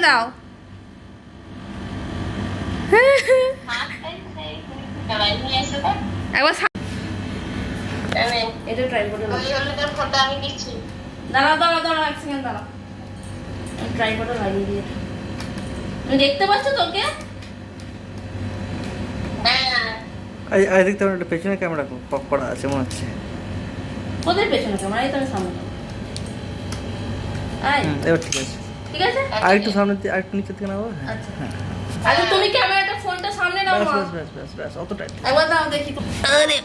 দাও। একবার এটা ট্রাই করে দাঁড়াও এক সেকেন্ড দাঁড়াও, ট্রাই করে লাগিয়ে দিয়ে তুমি দেখতে পাচ্ছ তোকে? আই দেখতে আমার একটা পেছনে ক্যামেরা পপ করা আছে মনে হচ্ছে। কোথায় পেছনে ক্যামেরা? এই তো আমি সামনে। এবার ঠিক আছে, ঠিক আছে। আর একটু সামনে দিয়ে আর একটু নিচে থেকে নাও। আচ্ছা আচ্ছা, তুমি ক্যামেরাটা ফোনটা সামনে নাও। ব্যাস অতটাই। একবার দাও দেখি। আরে